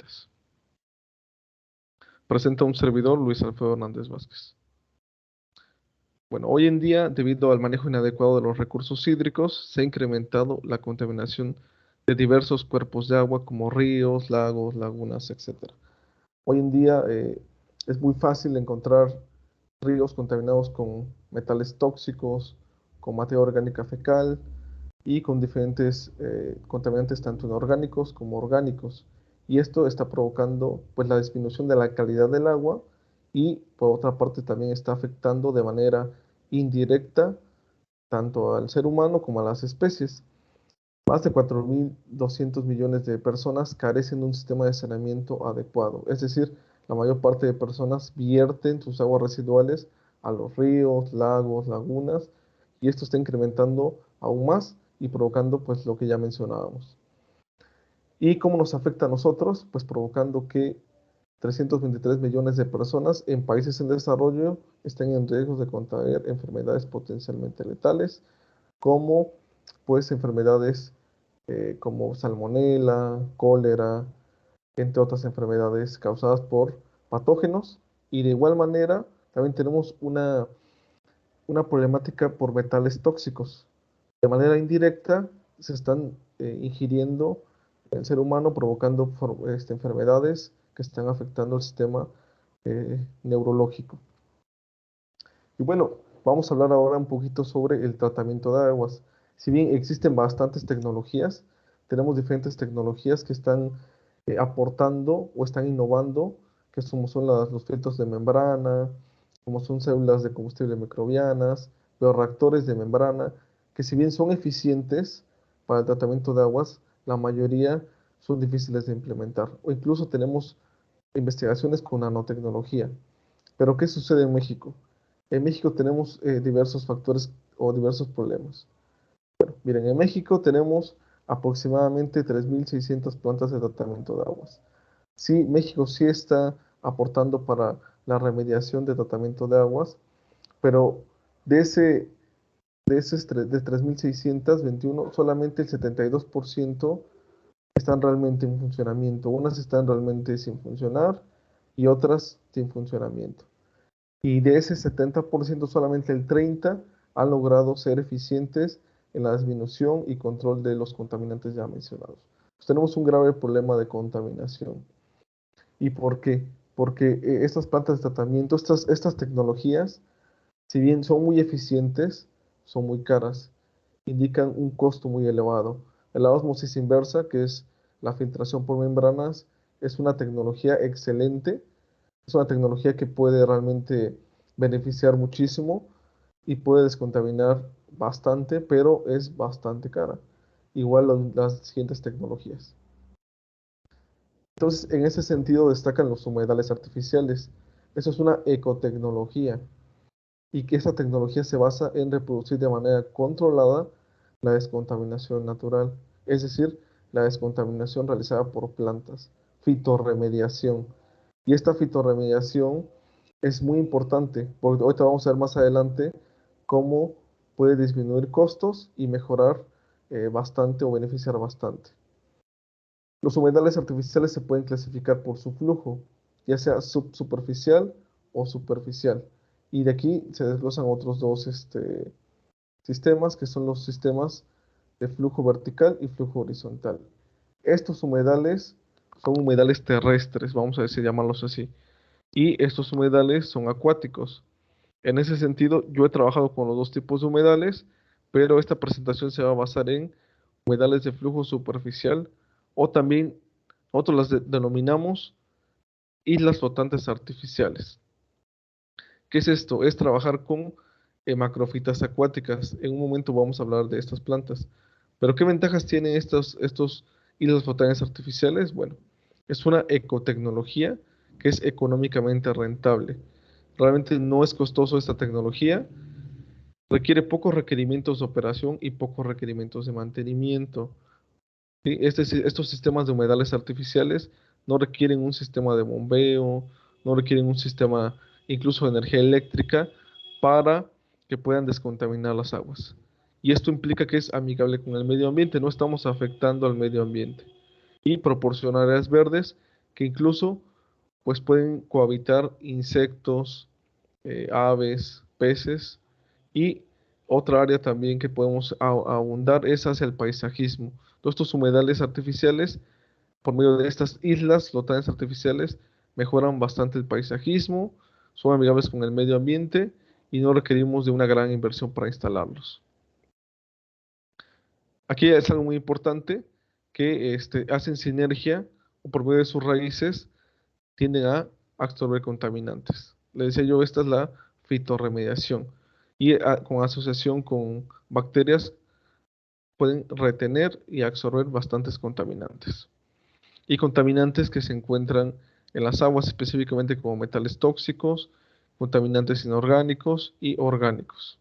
ambientales. Presenta un servidor, Luis Alfredo Hernández Vázquez. Bueno, hoy en día, debido al manejo inadecuado de los recursos hídricos, se ha incrementado la contaminación de diversos cuerpos de agua como ríos, lagos, lagunas, etc. Hoy en día es muy fácil encontrar ríos contaminados con metales tóxicos, con materia orgánica fecal y con diferentes contaminantes tanto inorgánicos como orgánicos. Y esto está provocando pues la disminución de la calidad del agua y por otra parte también está afectando de manera indirecta tanto al ser humano como a las especies. Más de 4.200 millones de personas carecen de un sistema de saneamiento adecuado, es decir, la mayor parte de personas vierten sus aguas residuales a los ríos, lagos, lagunas, y esto está incrementando aún más y provocando pues lo que ya mencionábamos. ¿Y cómo nos afecta a nosotros? Pues provocando que 323 millones de personas en países en desarrollo estén en riesgo de contraer enfermedades potencialmente letales, como pues enfermedades como salmonela, cólera, entre otras enfermedades causadas por patógenos. Y de igual manera, también tenemos una problemática por metales tóxicos. De manera indirecta, se están ingiriendo en el ser humano, provocando enfermedades que están afectando el sistema neurológico. Y bueno, vamos a hablar ahora un poquito sobre el tratamiento de aguas. Si bien existen bastantes tecnologías, tenemos diferentes tecnologías que están aportando o están innovando, que son los filtros de membrana, como son células de combustible microbianas, bioreactores de membrana, que si bien son eficientes para el tratamiento de aguas, la mayoría son difíciles de implementar. O incluso tenemos investigaciones con nanotecnología. Pero ¿qué sucede en México? En México tenemos diversos factores o diversos problemas. Miren, en México tenemos aproximadamente 3.600 plantas de tratamiento de aguas. Sí, México sí está aportando para la remediación de tratamiento de aguas, pero de de 3.621, solamente el 72% están realmente en funcionamiento. Unas están realmente sin funcionar y otras sin funcionamiento. Y de ese 70%, solamente el 30% han logrado ser eficientes en la disminución y control de los contaminantes ya mencionados. Pues tenemos un grave problema de contaminación. ¿Y por qué? Porque estas plantas de tratamiento, estas tecnologías, si bien son muy eficientes, son muy caras, indican un costo muy elevado. La ósmosis inversa, que es la filtración por membranas, es una tecnología excelente, es una tecnología que puede realmente beneficiar muchísimo y puede descontaminar bastante, pero es bastante cara. Igual las siguientes tecnologías. Entonces, en ese sentido destacan los humedales artificiales. Eso es una ecotecnología y que esa tecnología se basa en reproducir de manera controlada la descontaminación natural, es decir, la descontaminación realizada por plantas, fitorremediación. Y esta fitorremediación es muy importante, porque ahorita vamos a ver más adelante cómo puede disminuir costos y mejorar bastante o beneficiar bastante. Los humedales artificiales se pueden clasificar por su flujo, ya sea subsuperficial o superficial. Y de aquí se desglosan otros dos sistemas, que son los sistemas de flujo vertical y flujo horizontal. Estos humedales son humedales terrestres, vamos a decir, llamarlos así. Y estos humedales son acuáticos. En ese sentido, yo he trabajado con los dos tipos de humedales, pero esta presentación se va a basar en humedales de flujo superficial o también nosotros las denominamos islas flotantes artificiales. ¿Qué es esto? Es trabajar con macrofitas acuáticas. En un momento vamos a hablar de estas plantas. Pero ¿qué ventajas tienen estos islas flotantes artificiales? Bueno, es una ecotecnología que es económicamente rentable. Realmente no es costoso esta tecnología, requiere pocos requerimientos de operación y pocos requerimientos de mantenimiento. ¿Sí? Estos sistemas de humedales artificiales no requieren un sistema de bombeo, no requieren un sistema incluso de energía eléctrica para que puedan descontaminar las aguas. Y esto implica que es amigable con el medio ambiente, no estamos afectando al medio ambiente. Y proporciona áreas verdes que incluso pues pueden cohabitar insectos, aves, peces, y otra área también que podemos abundar es hacia el paisajismo. Todos estos humedales artificiales, por medio de estas islas flotantes artificiales, mejoran bastante el paisajismo, son amigables con el medio ambiente y no requerimos de una gran inversión para instalarlos. Aquí es algo muy importante que hacen sinergia o por medio de sus raíces tienden a absorber contaminantes. Le decía yo, esta es la fitorremediación. Y con asociación con bacterias pueden retener y absorber bastantes contaminantes. Y contaminantes que se encuentran en las aguas específicamente como metales tóxicos, contaminantes inorgánicos y orgánicos.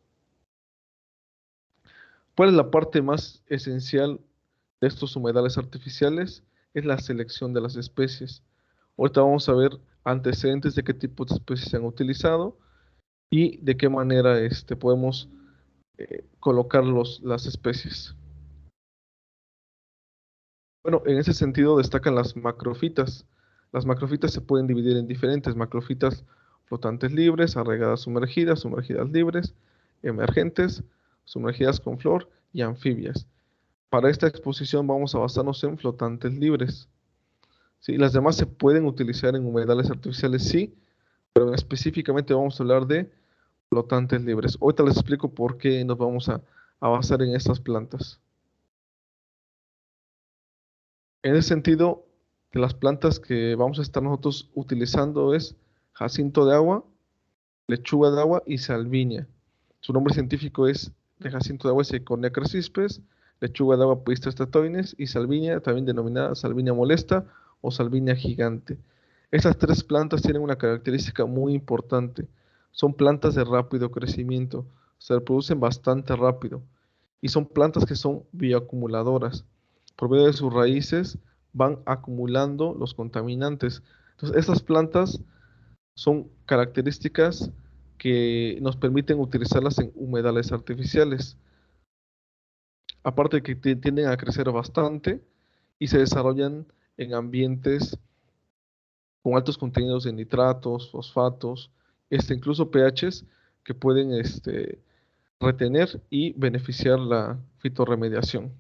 ¿Cuál es la parte más esencial de estos humedales artificiales? Es la selección de las especies. Ahorita vamos a ver antecedentes de qué tipos de especies se han utilizado y de qué manera podemos colocar las especies. Bueno, en ese sentido destacan las macrofitas. Las macrofitas se pueden dividir en diferentes macrofitas flotantes libres, arraigadas sumergidas, sumergidas libres, emergentes, sumergidas con flor y anfibias. Para esta exposición vamos a basarnos en flotantes libres. ¿Sí? Las demás se pueden utilizar en humedales artificiales, sí, pero específicamente vamos a hablar de flotantes libres. Ahorita les explico por qué nos vamos a basar en estas plantas. En ese sentido, las plantas que vamos a estar nosotros utilizando es jacinto de agua, lechuga de agua y salvinia. Su nombre científico es de jacinto de agua es Eichhornia crassispes, lechuga de agua Pistis statoines y salvinia, también denominada salvinia molesta o salvinia gigante. Estas tres plantas tienen una característica muy importante. Son plantas de rápido crecimiento, se reproducen bastante rápido y son plantas que son bioacumuladoras. Por medio de sus raíces van acumulando los contaminantes. Entonces, estas plantas son características que nos permiten utilizarlas en humedales artificiales. Aparte de que tienden a crecer bastante y se desarrollan en ambientes con altos contenidos de nitratos, fosfatos, incluso pHs que pueden retener y beneficiar la fitorremediación.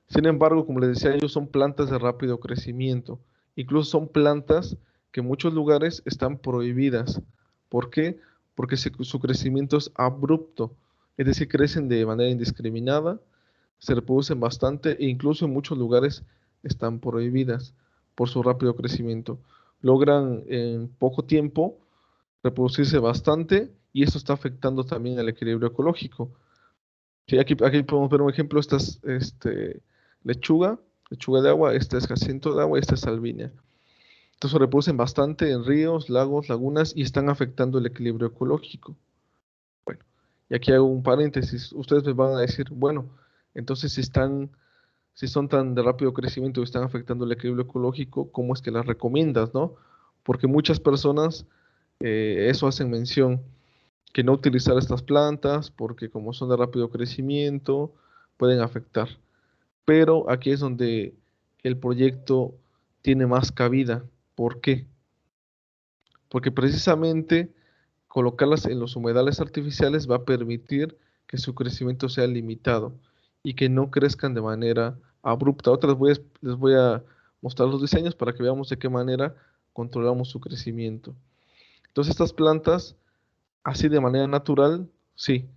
Sin embargo, como les decía, ellos son plantas de rápido crecimiento. Incluso son plantas que en muchos lugares están prohibidas. ¿Por qué? Porque su crecimiento es abrupto, es decir, crecen de manera indiscriminada, se reproducen bastante e incluso en muchos lugares están prohibidas por su rápido crecimiento. Logran en poco tiempo reproducirse bastante y esto está afectando también el equilibrio ecológico. Sí, aquí podemos ver un ejemplo, esta es lechuga, lechuga de agua, esta es jacinto de agua, esta es salvinia. Entonces se reproducen bastante en ríos, lagos, lagunas y están afectando el equilibrio ecológico. Bueno, y aquí hago un paréntesis. Ustedes me van a decir, bueno, entonces si son tan de rápido crecimiento y están afectando el equilibrio ecológico, ¿cómo es que las recomiendas, no? Porque muchas personas eso hacen mención, que no utilizar estas plantas porque como son de rápido crecimiento, pueden afectar. Pero aquí es donde el proyecto tiene más cabida. ¿Por qué? Porque precisamente colocarlas en los humedales artificiales va a permitir que su crecimiento sea limitado y que no crezcan de manera abrupta. Otra les voy a mostrar los diseños para que veamos de qué manera controlamos su crecimiento. Entonces estas plantas, así de manera natural, sí,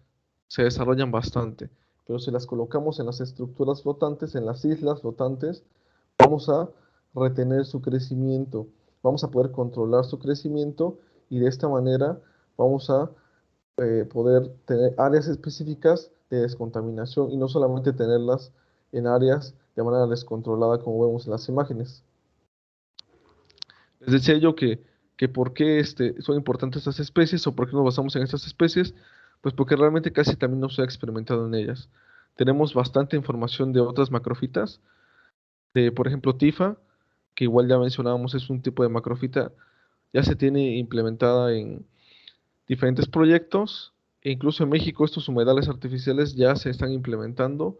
se desarrollan bastante, pero si las colocamos en las estructuras flotantes, en las islas flotantes, vamos a retener su crecimiento, vamos a poder controlar su crecimiento y de esta manera vamos a poder tener áreas específicas de descontaminación y no solamente tenerlas en áreas de manera descontrolada como vemos en las imágenes. Les decía yo que por qué son importantes estas especies o por qué nos basamos en estas especies, pues porque realmente casi también no se ha experimentado en ellas. Tenemos bastante información de otras macrofitas, de por ejemplo TIFA, que igual ya mencionábamos es un tipo de macrofita, ya se tiene implementada en diferentes proyectos, e incluso en México estos humedales artificiales ya se están implementando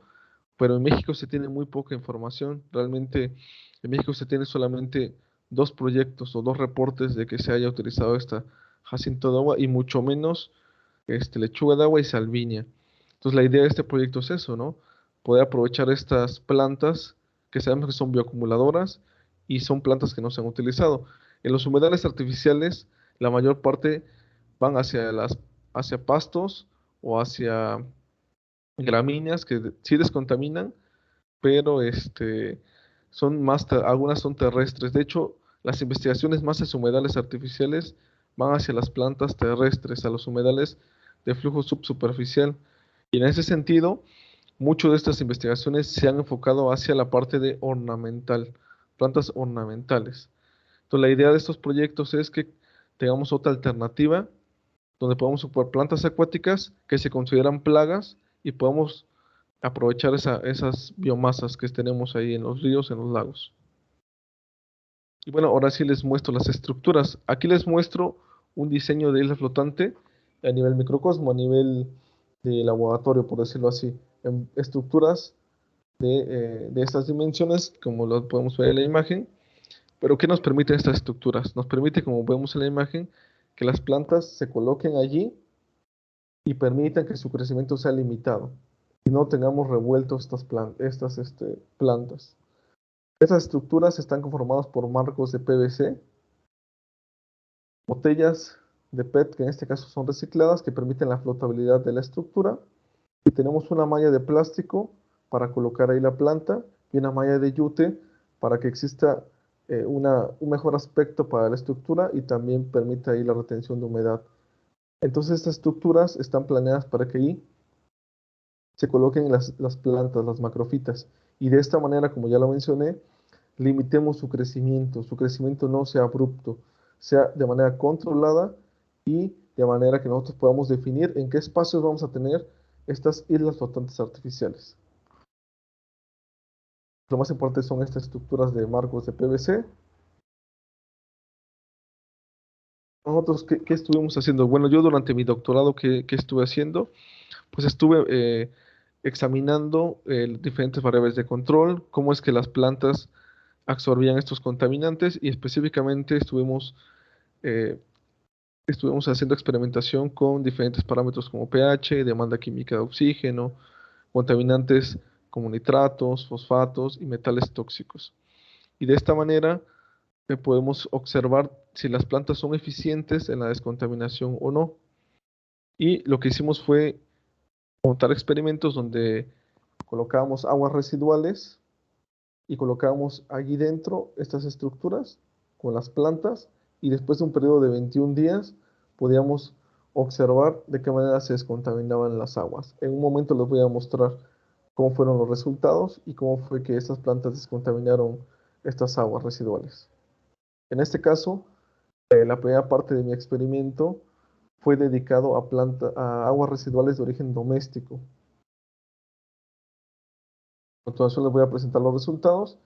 pero en México se tiene muy poca información. Realmente en México se tiene solamente dos proyectos o dos reportes de que se haya utilizado esta jacinto de agua y mucho menos lechuga de agua y salvinia. Entonces la idea de este proyecto es eso, ¿no? Poder aprovechar estas plantas que sabemos que son bioacumuladoras y son plantas que no se han utilizado. En los humedales artificiales, la mayor parte van hacia pastos o hacia gramíneas que sí descontaminan, pero algunas son terrestres. De hecho, las investigaciones más hacia humedales artificiales van hacia las plantas terrestres, a los humedales de flujo subsuperficial. Y en ese sentido, muchas de estas investigaciones se han enfocado hacia la parte de ornamental, plantas ornamentales. Entonces, la idea de estos proyectos es que tengamos otra alternativa donde podamos ocupar plantas acuáticas que se consideran plagas y podamos aprovechar esas biomasas que tenemos ahí en los ríos, en los lagos. Y bueno, ahora sí les muestro las estructuras. Aquí les muestro un diseño de isla flotante a nivel microcosmo, a nivel de laboratorio, por decirlo así, en estructuras de estas dimensiones, como lo podemos ver en la imagen. Pero ¿qué nos permiten estas estructuras? Nos permite, como vemos en la imagen, que las plantas se coloquen allí y permitan que su crecimiento sea limitado y no tengamos revueltos estas plantas. Estas estructuras están conformadas por marcos de PVC, botellas de PET, que en este caso son recicladas, que permiten la flotabilidad de la estructura, y tenemos una malla de plástico para colocar ahí la planta y una malla de yute para que exista un mejor aspecto para la estructura y también permita ahí la retención de humedad. Entonces estas estructuras están planeadas para que ahí se coloquen las plantas, las macrofitas, y de esta manera, como ya lo mencioné, limitemos su crecimiento no sea abrupto, sea de manera controlada y de manera que nosotros podamos definir en qué espacios vamos a tener estas islas flotantes artificiales. Lo más importante son estas estructuras de marcos de PVC. Nosotros, ¿qué estuvimos haciendo? Bueno, yo durante mi doctorado, ¿qué estuve haciendo? Pues estuve examinando diferentes variables de control, cómo es que las plantas absorbían estos contaminantes y específicamente eh, estuvimos haciendo experimentación con diferentes parámetros como pH, demanda química de oxígeno, contaminantes como nitratos, fosfatos y metales tóxicos. Y de esta manera podemos observar si las plantas son eficientes en la descontaminación o no. Y lo que hicimos fue montar experimentos donde colocábamos aguas residuales y colocábamos allí dentro estas estructuras con las plantas y después de un periodo de 21 días podíamos observar de qué manera se descontaminaban las aguas. En un momento les voy a mostrar cómo fueron los resultados y cómo fue que estas plantas descontaminaron estas aguas residuales. En este caso, la primera parte de mi experimento fue dedicado a aguas residuales de origen doméstico. A continuación les voy a presentar los resultados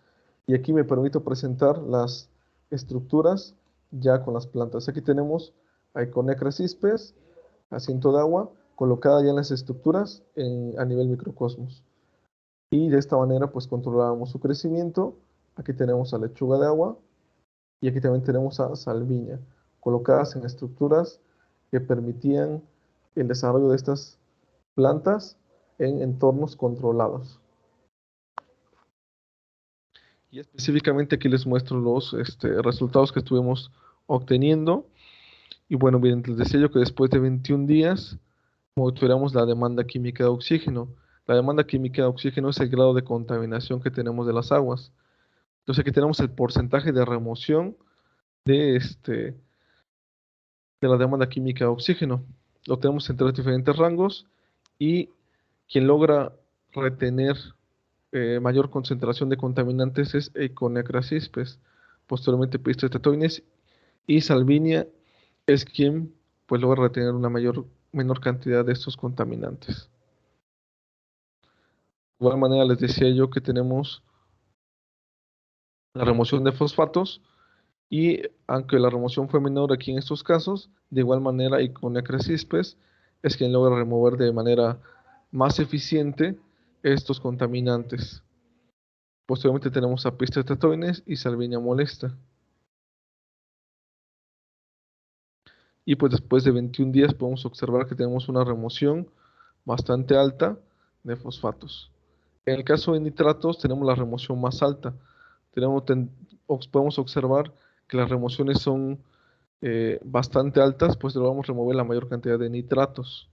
y aquí me permito presentar las estructuras ya con las plantas. Aquí tenemos a Iconecra cispes, asiento de agua, colocada ya en las estructuras a nivel microcosmos. Y de esta manera pues controlábamos su crecimiento. Aquí tenemos a lechuga de agua y aquí también tenemos a salvinia, colocadas en estructuras que permitían el desarrollo de estas plantas en entornos controlados. Y específicamente aquí les muestro los resultados que estuvimos obteniendo. Y bueno, bien, les decía yo que después de 21 días monitoreamos la demanda química de oxígeno. La demanda química de oxígeno es el grado de contaminación que tenemos de las aguas. Entonces aquí tenemos el porcentaje de remoción de, de la demanda química de oxígeno. Lo tenemos en tres diferentes rangos y quien logra retener mayor concentración de contaminantes es Eikonecra cispes, posteriormente Pistis tetoides y Salvinia es quien pues logra retener una menor cantidad de estos contaminantes. De igual manera les decía yo que tenemos la remoción de fosfatos y aunque la remoción fue menor aquí en estos casos, de igual manera Eikonecra cispes es quien logra remover de manera más eficiente estos contaminantes. Posteriormente tenemos a Pistes tratoides y Salvinia molesta. Y pues después de 21 días podemos observar que tenemos una remoción bastante alta de fosfatos. En el caso de nitratos tenemos la remoción más alta. Podemos observar que las remociones son bastante altas, pues logramos remover la mayor cantidad de nitratos.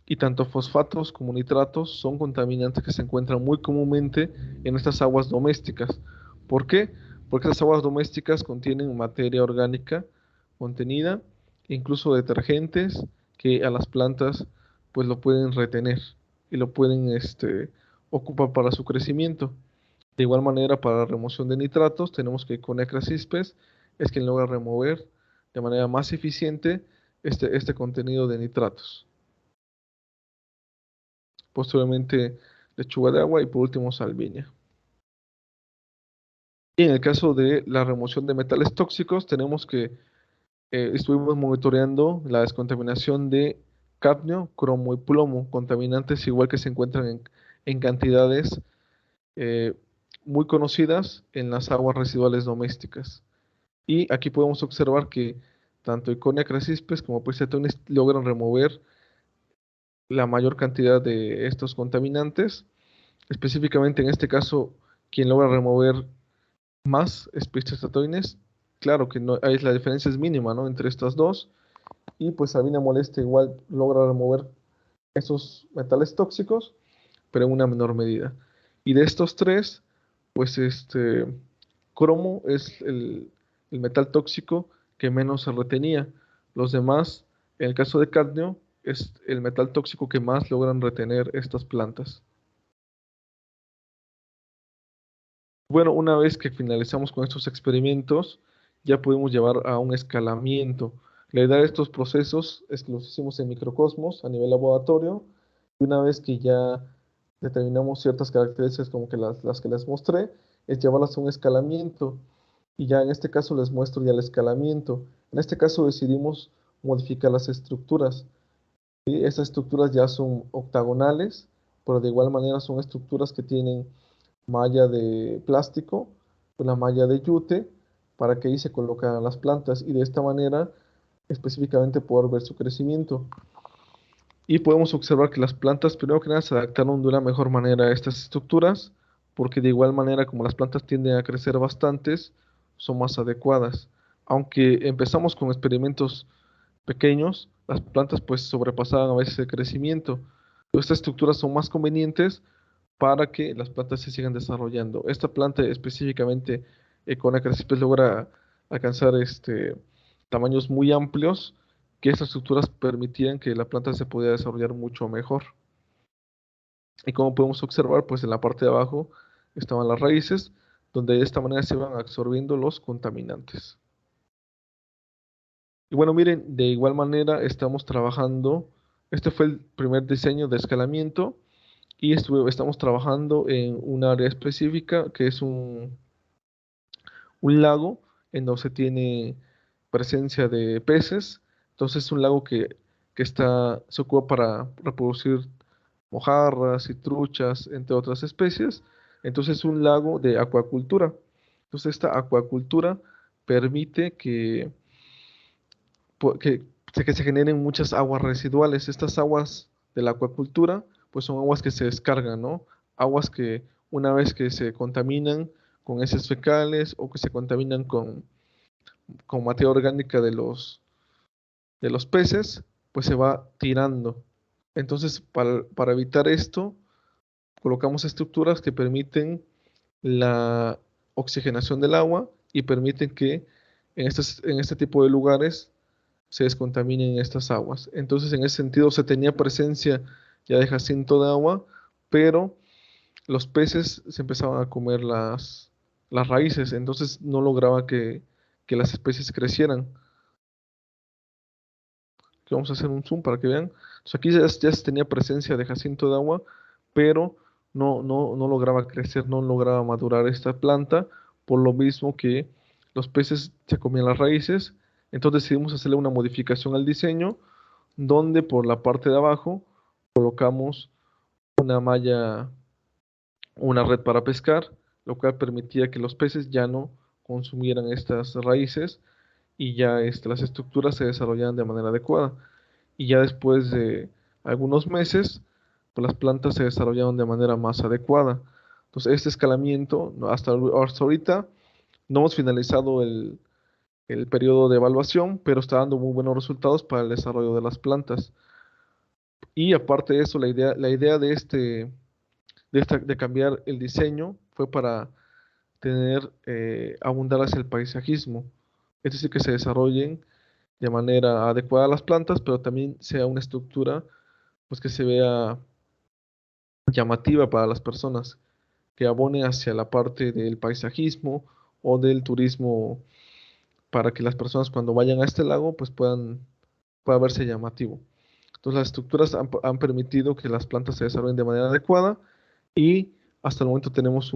Y tanto fosfatos como nitratos son contaminantes que se encuentran muy comúnmente en estas aguas domésticas. ¿Por qué? Porque estas aguas domésticas contienen materia orgánica contenida, incluso detergentes que a las plantas pues lo pueden retener y lo pueden ocupar para su crecimiento. De igual manera, para la remoción de nitratos, tenemos que Conecra cispes es quien logra remover de manera más eficiente este contenido de nitratos. Posteriormente, lechuga de agua y por último, Salvinia. Y en el caso de la remoción de metales tóxicos, tenemos que estuvimos monitoreando la descontaminación de cadmio, cromo y plomo, contaminantes igual que se encuentran en cantidades eh, muy conocidas en las aguas residuales domésticas. Y aquí podemos observar que tanto Iconia crassispes como Priscetones logran remover la mayor cantidad de estos contaminantes. Específicamente en este caso, quien logra remover más es Priscetones. Claro que no, ahí la diferencia es mínima, ¿no? Entre estas dos. Y pues Sabina molesta igual logra remover esos metales tóxicos, pero en una menor medida. Y de estos tres, pues cromo es el metal tóxico que menos se retenía. Los demás, en el caso de cadmio, es el metal tóxico que más logran retener estas plantas. Bueno, una vez que finalizamos con estos experimentos, ya podemos llevar a un escalamiento. La idea de estos procesos es que los hicimos en microcosmos a nivel laboratorio, y una vez que ya determinamos ciertas características como que las que les mostré, es llevarlas a un escalamiento. Y ya en este caso les muestro ya el escalamiento. En este caso decidimos modificar las estructuras. ¿Sí? Estas estructuras ya son octagonales, pero de igual manera son estructuras que tienen malla de plástico, una malla de yute, para que ahí se colocan las plantas y de esta manera específicamente poder ver su crecimiento. Y podemos observar que las plantas, primero que nada, se adaptaron de una mejor manera a estas estructuras, porque de igual manera como las plantas tienden a crecer bastantes, son más adecuadas. Aunque empezamos con experimentos pequeños, las plantas pues sobrepasaban a veces el crecimiento. Pero estas estructuras son más convenientes para que las plantas se sigan desarrollando. Esta planta específicamente con Crassipes logra alcanzar tamaños muy amplios que estas estructuras permitían que la planta se pudiera desarrollar mucho mejor. Y como podemos observar, pues en la parte de abajo estaban las raíces, donde de esta manera se iban absorbiendo los contaminantes. Y bueno, miren, de igual manera estamos trabajando, este fue el primer diseño de escalamiento y estamos trabajando en un área específica que es un lago en donde se tiene presencia de peces. Entonces es un lago que se ocupa para reproducir mojarras y truchas, entre otras especies. Entonces es un lago de acuacultura. Entonces esta acuacultura permite que se generen muchas aguas residuales. Estas aguas de la acuacultura, pues son aguas que se descargan, ¿no? Aguas que una vez que se contaminan con heces fecales o que se contaminan con materia orgánica de los peces, pues se va tirando. Entonces, para evitar esto, colocamos estructuras que permiten la oxigenación del agua y permiten que en este tipo de lugares se descontaminen estas aguas. Entonces, en ese sentido, se tenía presencia ya de jacinto de agua, pero los peces se empezaban a comer las raíces, entonces no lograba que las especies crecieran. Aquí vamos a hacer un zoom para que vean. Entonces, aquí ya se tenía presencia de jacinto de agua, pero no lograba crecer, no lograba madurar esta planta, por lo mismo que los peces se comían las raíces. Entonces decidimos hacerle una modificación al diseño donde por la parte de abajo colocamos una malla, una red para pescar, lo cual permitía que los peces ya no consumieran estas raíces y ya las estructuras se desarrollaran de manera adecuada. Y ya después de algunos meses, pues las plantas se desarrollaron de manera más adecuada. Entonces, este escalamiento, hasta ahorita, no hemos finalizado el periodo de evaluación, pero está dando muy buenos resultados para el desarrollo de las plantas. Y aparte de eso, la idea de cambiar el diseño fue para tener, abundar hacia el paisajismo. Es decir, que se desarrollen de manera adecuada las plantas, pero también sea una estructura pues que se vea llamativa para las personas, que abone hacia la parte del paisajismo o del turismo, para que las personas cuando vayan a este lago pues pueda verse llamativo. Entonces las estructuras han permitido que las plantas se desarrollen de manera adecuada y hasta el momento tenemos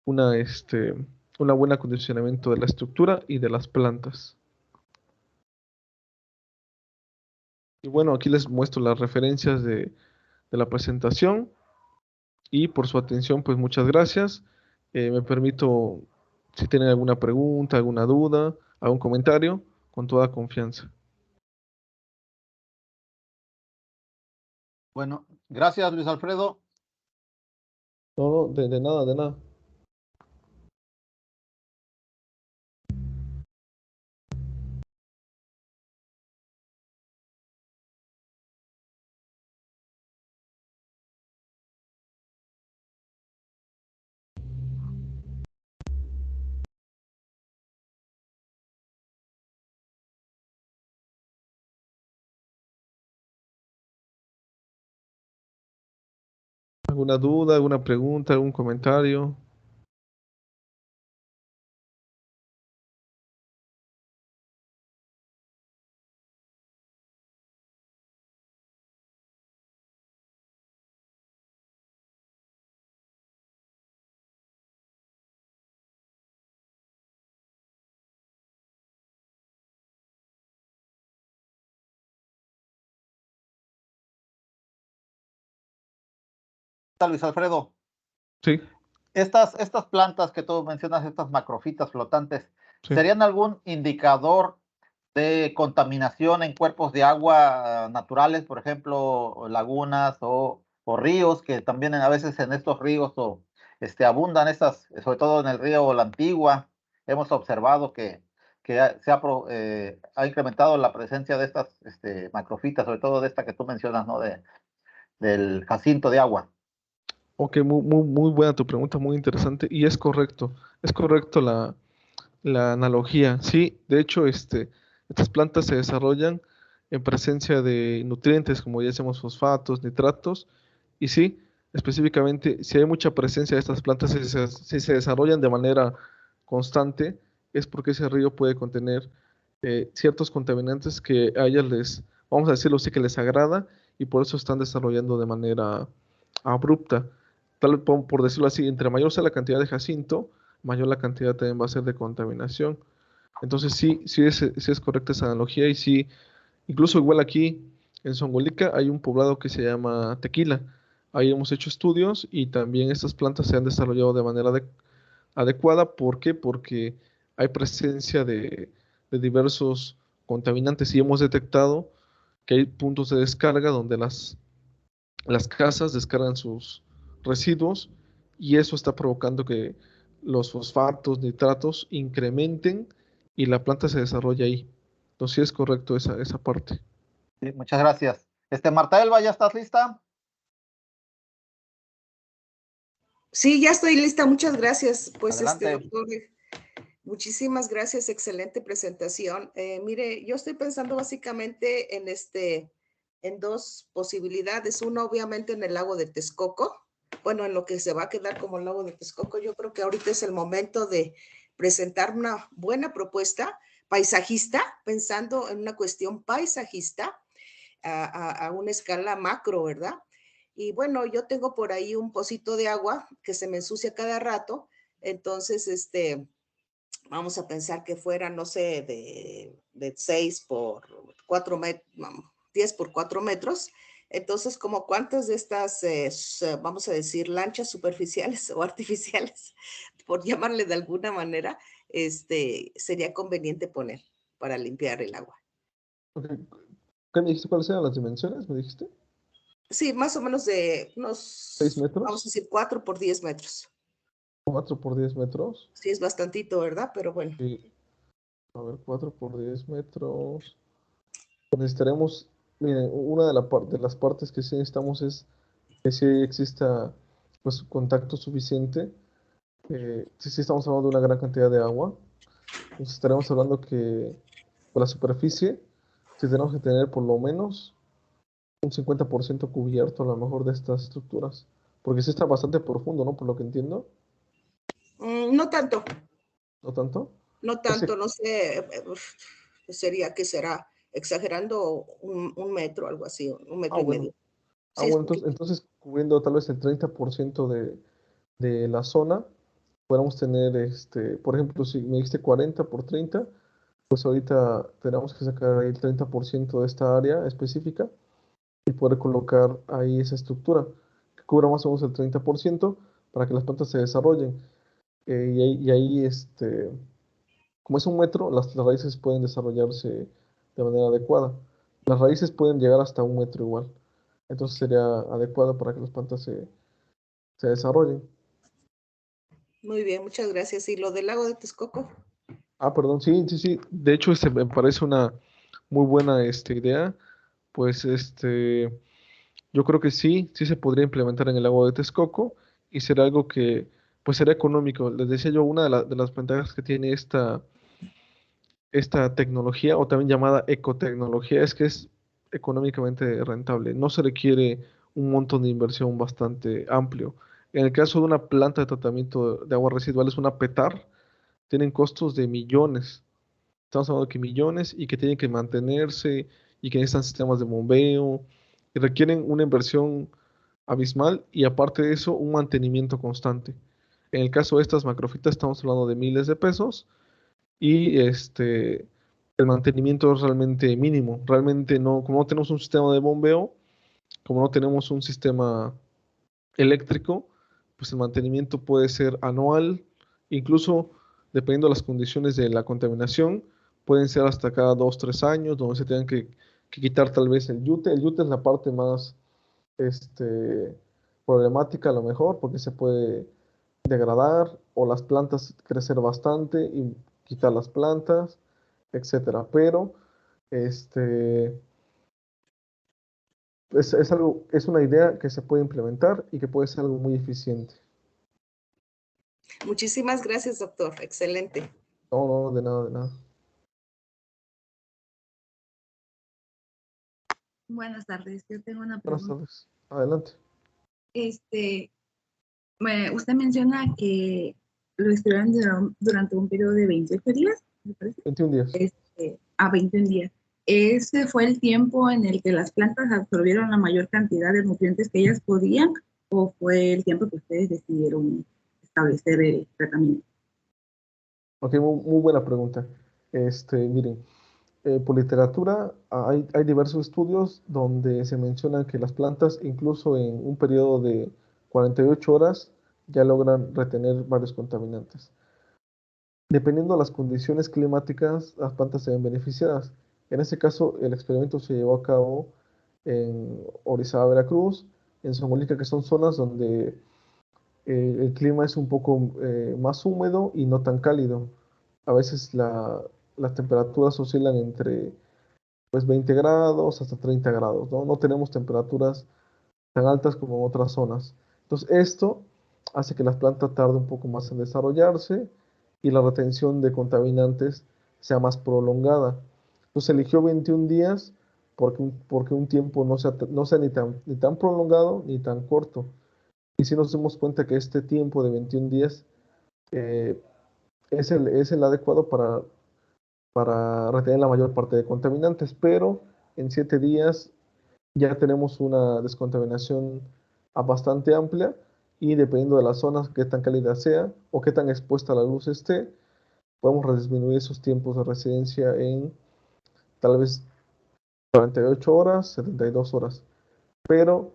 una, este, una buen acondicionamiento de la estructura y de las plantas. Y bueno, aquí les muestro las referencias de la presentación y por su atención, pues muchas gracias. Me permito, si tienen alguna pregunta, alguna duda, algún comentario, con toda confianza. Bueno, gracias Luis Alfredo. No, no, de nada, de nada. ¿Alguna duda, alguna pregunta, algún comentario? Luis Alfredo. Sí, Estas plantas que tú mencionas, estas macrofitas flotantes, sí. ¿serían algún indicador de contaminación en cuerpos de agua naturales, por ejemplo, lagunas o ríos, que también a veces en estos ríos abundan estas, sobre todo en el río La Antigua, hemos observado que ha incrementado la presencia de estas macrofitas, sobre todo de esta que tú mencionas, ¿no? Del jacinto de agua. Ok, muy buena tu pregunta, muy interesante. Y es correcto la analogía. Sí, de hecho, estas plantas se desarrollan en presencia de nutrientes, como ya decíamos, fosfatos, nitratos. Y sí, específicamente, si hay mucha presencia de estas plantas, si se desarrollan de manera constante, es porque ese río puede contener ciertos contaminantes que a ellas vamos a decirlo así, que les agrada y por eso están desarrollando de manera abrupta. Por decirlo así, entre mayor sea la cantidad de jacinto, mayor la cantidad también va a ser de contaminación. Entonces sí es correcta esa analogía y sí, incluso igual aquí en Songolica hay un poblado que se llama Tequila. Ahí hemos hecho estudios y también estas plantas se han desarrollado de manera adecuada. ¿Por qué? Porque hay presencia de diversos contaminantes y hemos detectado que hay puntos de descarga donde las casas descargan sus residuos y eso está provocando que los fosfatos, nitratos incrementen y la planta se desarrolla ahí. Entonces sí es correcto esa parte. Sí, muchas gracias. Marta Elba, ¿ya estás lista? Sí, ya estoy lista. Muchas gracias. Pues, Adelante. doctor, muchísimas gracias. Excelente presentación. Mire, yo estoy pensando básicamente en dos posibilidades. Una, obviamente, en el lago de Texcoco. Bueno, en lo que se va a quedar como el lago de Texcoco. Yo creo que ahorita es el momento de presentar una buena propuesta paisajista, pensando en una cuestión paisajista a una escala macro, ¿verdad? Y bueno, yo tengo por ahí un pocito de agua que se me ensucia cada rato, entonces, vamos a pensar que fuera, no sé, de 6 por 4 metros, 10 por 4 metros, Entonces, ¿como cuántas de estas, vamos a decir, lanchas superficiales o artificiales, por llamarle de alguna manera, sería conveniente poner para limpiar el agua? Ok. ¿Qué me dijiste? ¿Cuáles eran las dimensiones? ¿Me dijiste? Sí, más o menos de ¿6 unos, vamos a metros? decir, 4 por 10 metros. 4 por 10 metros. Sí, es bastantito, ¿verdad? Pero bueno. Y, a ver, 4 por 10 metros. Necesitaremos, miren, una de las partes que sí necesitamos es que sí exista pues contacto suficiente. Sí estamos hablando de una gran cantidad de agua. Entonces estaremos hablando que por la superficie sí tenemos que tener por lo menos un 50% cubierto a lo mejor de estas estructuras. Porque sí está bastante profundo, ¿no? Por lo que entiendo. No tanto, ¿No tanto? no Ese, tanto, no sé, sería que será exagerando un metro, algo así, un metro y bueno. medio. Sí, es poquito. Entonces cubriendo tal vez el 30% de la zona, podemos tener, por ejemplo, si me diste 40 por 30, pues ahorita tenemos que sacar ahí el 30% de esta área específica y poder colocar ahí esa estructura que cubra más o menos el 30% para que las plantas se desarrollen. Y ahí, como es un metro, las raíces pueden desarrollarse de manera adecuada. Las raíces pueden llegar hasta un metro igual. Entonces sería adecuado para que las plantas se desarrollen. Muy bien, muchas gracias. ¿Y lo del lago de Texcoco? Perdón, sí, sí, sí. De hecho, me parece una muy buena idea. Pues yo creo que sí, sí se podría implementar en el lago de Texcoco y será algo que pues será económico. Les decía yo, una de las ventajas que tiene esta tecnología, o también llamada ecotecnología, es que es económicamente rentable. No se requiere un monto de inversión bastante amplio. En el caso de una planta de tratamiento de aguas residuales, una PETAR, tienen costos de millones. Estamos hablando de que millones y que tienen que mantenerse y que necesitan sistemas de bombeo y requieren una inversión abismal y aparte de eso un mantenimiento constante. En el caso de estas macrofitas estamos hablando de miles de pesos y el mantenimiento es realmente mínimo. Realmente no, como no tenemos un sistema de bombeo, como no tenemos un sistema eléctrico, pues el mantenimiento puede ser anual, incluso dependiendo de las condiciones de la contaminación, pueden ser hasta cada 2, 3 años, donde se tengan que quitar tal vez el yute. El yute es la parte más este, problemática a lo mejor, porque se puede degradar o las plantas crecer bastante y quitar las plantas, etcétera. Pero este, es una idea que se puede implementar y que puede ser algo muy eficiente. Muchísimas gracias, doctor. Excelente. No, no, de nada, de nada. Buenas tardes, yo tengo una Buenas pregunta. tardes. Adelante. Este, usted menciona que lo estudiaron durante un periodo de 28 días, me parece. 21 días. A 21 días. ¿Ese fue el tiempo en el que las plantas absorbieron la mayor cantidad de nutrientes que ellas podían o fue el tiempo que ustedes decidieron establecer el tratamiento? Ok, muy buena pregunta. Miren, por literatura hay diversos estudios donde se menciona que las plantas, incluso en un periodo de 48 horas, ya logran retener varios contaminantes. Dependiendo de las condiciones climáticas, las plantas se ven beneficiadas. En este caso, el experimento se llevó a cabo en Orizaba, Veracruz, en Zongolica, que son zonas donde el clima es un poco más húmedo y no tan cálido. A veces las temperaturas oscilan entre pues 20 grados hasta 30 grados, ¿no? No tenemos temperaturas tan altas como en otras zonas. Entonces, esto hace que las plantas tarden un poco más en desarrollarse y la retención de contaminantes sea más prolongada. Entonces, eligió 21 días porque un tiempo no sea ni tan prolongado ni tan corto. Y si nos damos cuenta que este tiempo de 21 días eh, es el adecuado para retener la mayor parte de contaminantes, pero en 7 días ya tenemos una descontaminación bastante amplia y dependiendo de las zonas, qué tan cálida sea o qué tan expuesta a la luz esté, podemos disminuir esos tiempos de residencia en tal vez 48 horas, 72 horas. Pero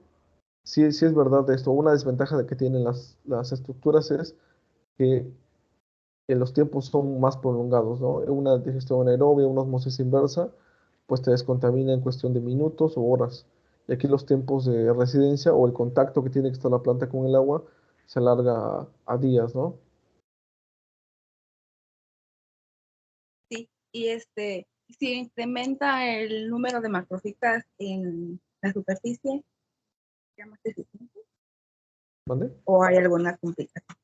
sí es verdad esto. Una desventaja de que tienen las estructuras es que los tiempos son más prolongados, ¿no? Una digestión anaerobia, una osmosis inversa, pues te descontamina en cuestión de minutos o horas. Y aquí los tiempos de residencia o el contacto que tiene que estar la planta con el agua se alarga a días, ¿no? Sí, y si incrementa el número de macrofitas en la superficie, ¿ya más eficiente? ¿Vale? ¿O hay alguna complicación?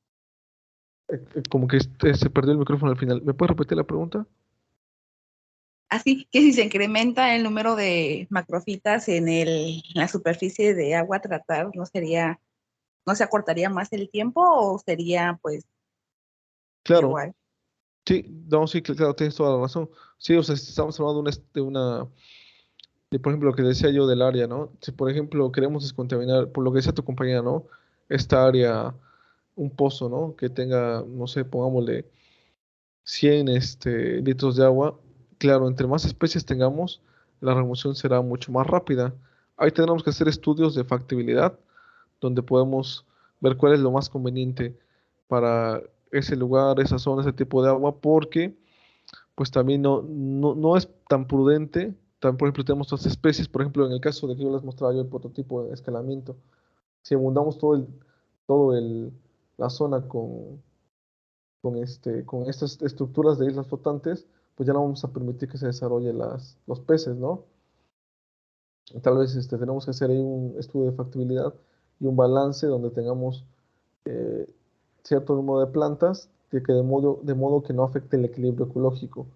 Como que se perdió el micrófono al final. ¿Me puedes repetir la pregunta? Así que si se incrementa el número de macrofitas en la superficie de agua a tratar, no se acortaría más el tiempo o sería pues Claro, igual? sí, no, sí, claro, tienes toda la razón. Sí, o sea, si estamos hablando de, por ejemplo, lo que decía yo del área, ¿no? Si, por ejemplo, queremos descontaminar, por lo que decía tu compañera, ¿no? Esta área, un pozo, ¿no? Que tenga, no sé, pongámosle 100 litros de agua. Claro, entre más especies tengamos, la remoción será mucho más rápida. Ahí tendremos que hacer estudios de factibilidad, donde podemos ver cuál es lo más conveniente para ese lugar, esa zona, ese tipo de agua, porque pues también no es tan prudente. También, por ejemplo, tenemos otras especies, por ejemplo, en el caso de que yo les mostraba yo el prototipo de escalamiento, si abundamos todo la zona con estas estructuras de islas flotantes, pues ya no vamos a permitir que se desarrollen los peces, ¿no? Tal vez tenemos que hacer ahí un estudio de factibilidad y un balance donde tengamos eh, cierto número de plantas que de modo que no afecte el equilibrio ecológico.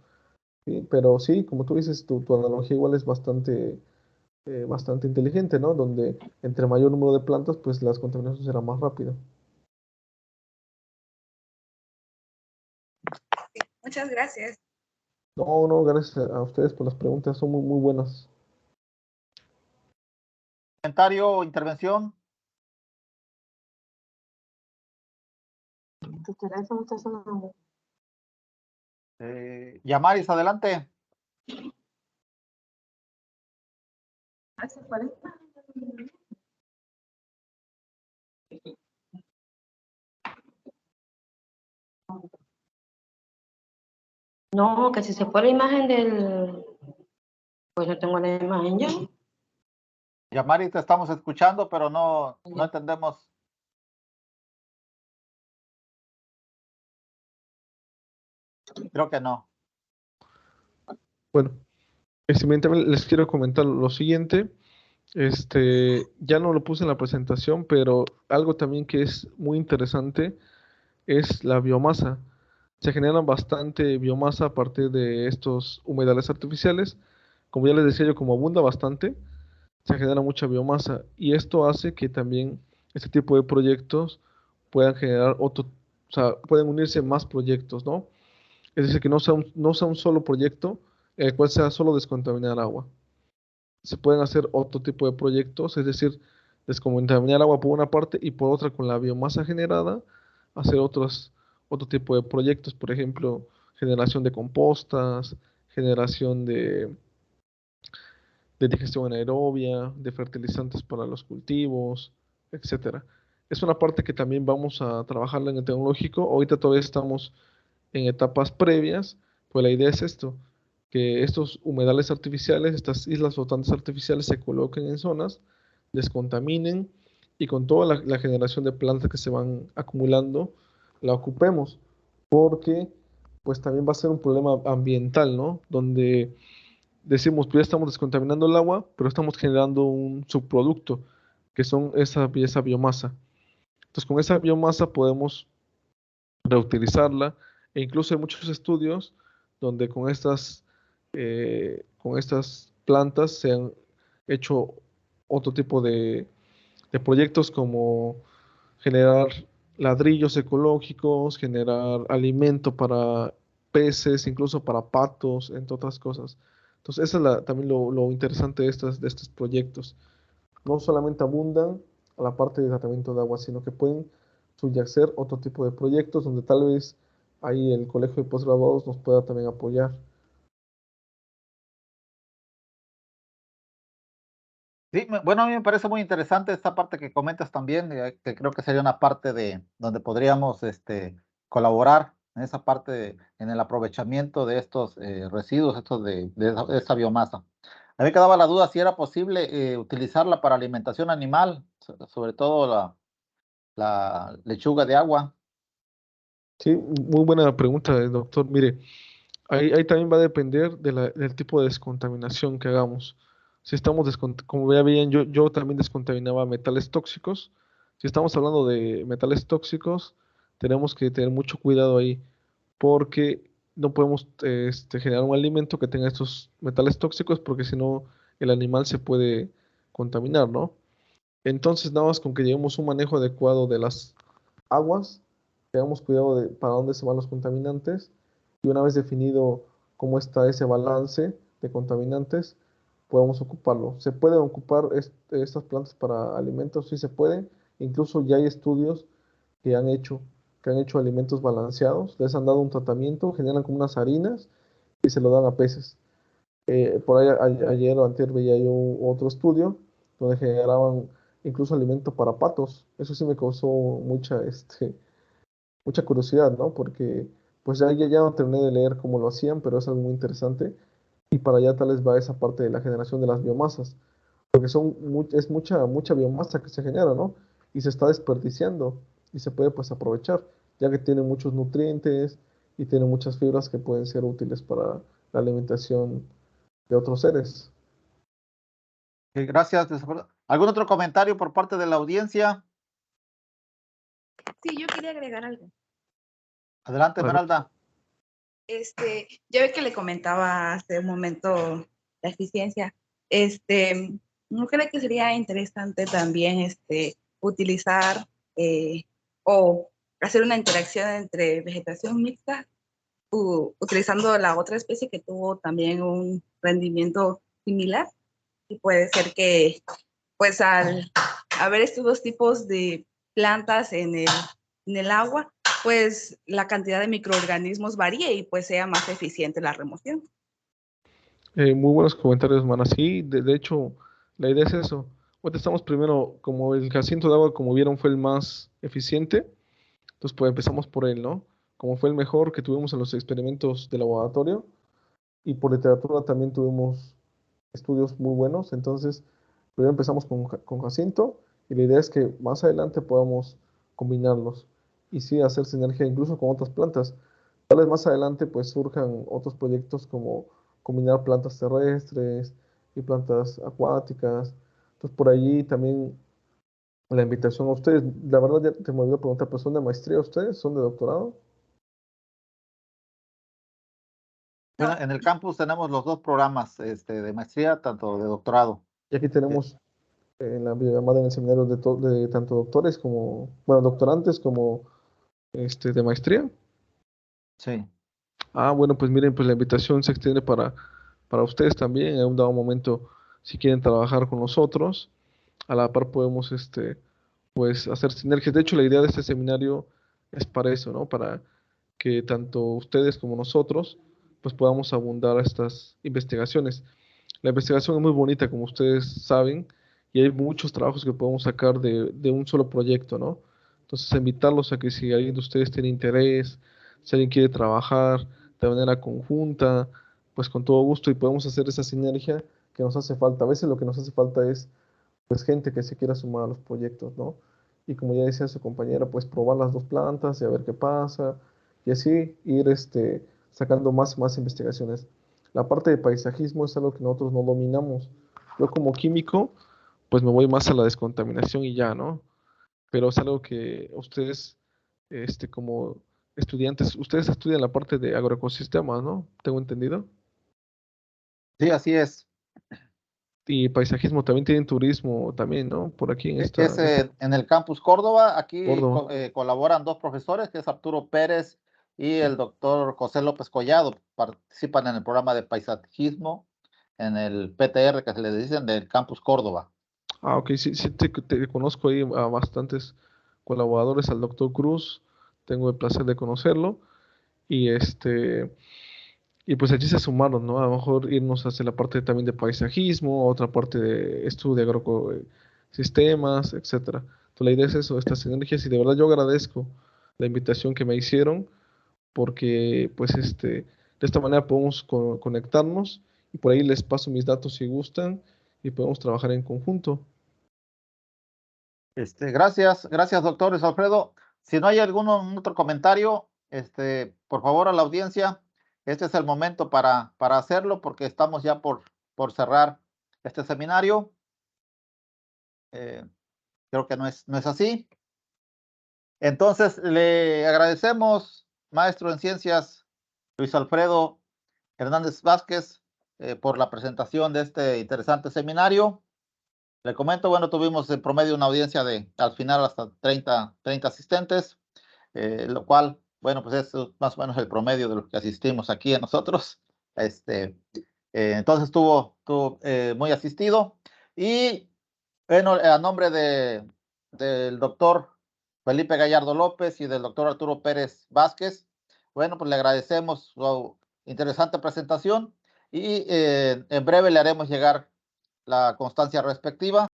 ¿Sí? Pero sí, como tú dices, tu analogía igual es bastante inteligente, ¿no? Donde entre mayor número de plantas, pues las contaminación será más rápida. Sí, muchas gracias. No, no, gracias a ustedes por las preguntas, son muy, muy buenas. Comentario o intervención. Tu teléfono está sonando. Yamaris, adelante. No, que si se fue la imagen del... Pues no tengo la imagen ya. Yamaris, te estamos escuchando, pero no entendemos. Creo que no. Bueno, también les quiero comentar lo siguiente. Ya no lo puse en la presentación, pero algo también que es muy interesante es la biomasa. Se genera bastante biomasa a partir de estos humedales artificiales. Como ya les decía yo, como abunda bastante, se genera mucha biomasa y esto hace que también este tipo de proyectos puedan generar o sea, pueden unirse más proyectos, ¿no? Es decir, que no sea un solo proyecto el cual sea solo descontaminar agua. Se pueden hacer otro tipo de proyectos, es decir, descontaminar agua por una parte y por otra con la biomasa generada, hacer otro tipo de proyectos, por ejemplo, generación de compostas, generación de digestión anaerobia, de fertilizantes para los cultivos, etcétera. Es una parte que también vamos a trabajarla en el tecnológico. Ahorita todavía estamos en etapas previas, pues la idea es esto, que estos humedales artificiales, estas islas flotantes artificiales se coloquen en zonas, descontaminen y con toda la generación de plantas que se van acumulando, la ocupemos, porque pues también va a ser un problema ambiental, ¿no? Donde decimos, pues ya estamos descontaminando el agua, pero estamos generando un subproducto, que son esa biomasa. Entonces, con esa biomasa podemos reutilizarla e incluso hay muchos estudios donde con estas plantas se han hecho otro tipo de proyectos como generar ladrillos ecológicos, generar alimento para peces, incluso para patos, entre otras cosas. Entonces, eso es también lo interesante de estos proyectos. No solamente abundan a la parte de tratamiento de agua, sino que pueden subyacer otro tipo de proyectos donde tal vez ahí el colegio de posgraduados nos pueda también apoyar. Sí, bueno, a mí me parece muy interesante esta parte que comentas también, que creo que sería una parte de donde podríamos colaborar en esa parte, en el aprovechamiento de estos residuos, estos de esa biomasa. A mí me quedaba la duda si era posible utilizarla para alimentación animal, sobre todo la lechuga de agua. Sí, muy buena pregunta, doctor. Mire, ahí también va a depender del tipo de descontaminación que hagamos. Si estamos, como ya veían, yo también descontaminaba metales tóxicos. Si estamos hablando de metales tóxicos, tenemos que tener mucho cuidado ahí, porque no podemos generar un alimento que tenga estos metales tóxicos, porque si no, el animal se puede contaminar, ¿no? Entonces, nada más con que llevemos un manejo adecuado de las aguas, tengamos cuidado de para dónde se van los contaminantes, y una vez definido cómo está ese balance de contaminantes, podemos ocuparlo. ¿Se pueden ocupar estas plantas para alimentos? Sí se puede. Incluso ya hay estudios que han hecho, que han hecho alimentos balanceados, les han dado un tratamiento, generan como unas harinas y se lo dan a peces. Por ahí ayer o antier veía yo otro estudio donde generaban incluso alimento para patos. Eso sí me causó mucha curiosidad, ¿no? Porque pues ya no terminé de leer cómo lo hacían, pero es algo muy interesante. Y para allá tal vez va esa parte de la generación de las biomasas, porque es mucha biomasa que se genera, ¿no? Y se está desperdiciando y se puede pues aprovechar, ya que tiene muchos nutrientes y tiene muchas fibras que pueden ser útiles para la alimentación de otros seres. Gracias. ¿Algún otro comentario por parte de la audiencia? Sí, yo quería agregar algo. Adelante, Adelante. Esmeralda. Ya ve que le comentaba hace un momento la eficiencia. ¿No cree que sería interesante también utilizar o hacer una interacción entre vegetación mixta, utilizando la otra especie que tuvo también un rendimiento similar? Y puede ser que, pues, al haber estos dos tipos de plantas en el agua, pues la cantidad de microorganismos varíe y pues sea más eficiente la remoción. Muy buenos comentarios, man. Sí, de hecho, la idea es eso. Ahorita estamos primero, como el jacinto de agua, como vieron, fue el más eficiente. Entonces, pues empezamos por él, ¿no? Como fue el mejor que tuvimos en los experimentos de laboratorio. Y por literatura también tuvimos estudios muy buenos. Entonces, primero empezamos con jacinto. Y la idea es que más adelante podamos combinarlos. Y sí, hacer sinergia incluso con otras plantas. Tal vez más adelante pues surjan otros proyectos como combinar plantas terrestres y plantas acuáticas. Entonces por allí también la invitación a ustedes. La verdad ya te me olvidó preguntar, ¿pero son de maestría ustedes? ¿Son de doctorado? Bueno, No, en el campus tenemos los dos programas de maestría, tanto de doctorado. Y aquí Eh, tenemos en la videollamada en el seminario de tanto doctores como, bueno, doctorantes como de maestría. Sí. Ah, bueno, pues miren, pues la invitación se extiende para ustedes también. En un dado momento, si quieren trabajar con nosotros, a la par podemos pues hacer sinergias. De hecho, la idea de este seminario es para eso, ¿no? Para que tanto ustedes como nosotros pues podamos abundar a estas investigaciones. La investigación es muy bonita, como ustedes saben, y hay muchos trabajos que podemos sacar de un solo proyecto, ¿no? Entonces, invitarlos a que si alguien de ustedes tiene interés, si alguien quiere trabajar de manera conjunta, pues con todo gusto y podemos hacer esa sinergia que nos hace falta. A veces lo que nos hace falta es pues gente que se quiera sumar a los proyectos, ¿no? Y como ya decía su compañera, pues probar las dos plantas y a ver qué pasa, y así ir sacando más y más investigaciones. La parte de paisajismo es algo que nosotros no dominamos. Yo como químico, pues me voy más a la descontaminación y ya, ¿no? Pero es algo que ustedes, como estudiantes, ustedes estudian la parte de agroecosistemas, ¿no? Tengo entendido. Sí, así es. Y paisajismo también tienen turismo también, ¿no? Por aquí Es en este en el campus Córdoba. Aquí Córdoba. colaboran dos profesores, que es Arturo Pérez y el doctor José López Collado. Participan en el programa de paisajismo en el PTR, que se le dicen, del campus Córdoba. Ah, ok, sí, sí te conozco ahí a bastantes colaboradores, al doctor Cruz, tengo el placer de conocerlo y Y pues allí se sumaron, ¿no? A lo mejor irnos hacia la parte también de paisajismo, otra parte de estudio de agrosistemas, etcétera. Entonces la idea es eso, estas sinergias, y de verdad yo agradezco la invitación que me hicieron, porque pues de esta manera podemos conectarnos, y por ahí les paso mis datos si gustan y podemos trabajar en conjunto. Gracias, doctor Luis Alfredo. Si no hay algún otro comentario, por favor a la audiencia, este es el momento para hacerlo, porque estamos ya por cerrar este seminario. Creo que no es así. Entonces, le agradecemos, maestro en ciencias Luis Alfredo Hernández Vázquez, por la presentación de este interesante seminario. Le comento, bueno, tuvimos en promedio una audiencia de, al final, hasta 30 asistentes, lo cual, bueno, pues es más o menos el promedio de los que asistimos aquí a nosotros. Entonces estuvo muy asistido. Y, bueno, a nombre del doctor Felipe Gallardo López y del doctor Arturo Pérez Vázquez, bueno, pues le agradecemos su interesante presentación, y en breve le haremos llegar la constancia respectiva.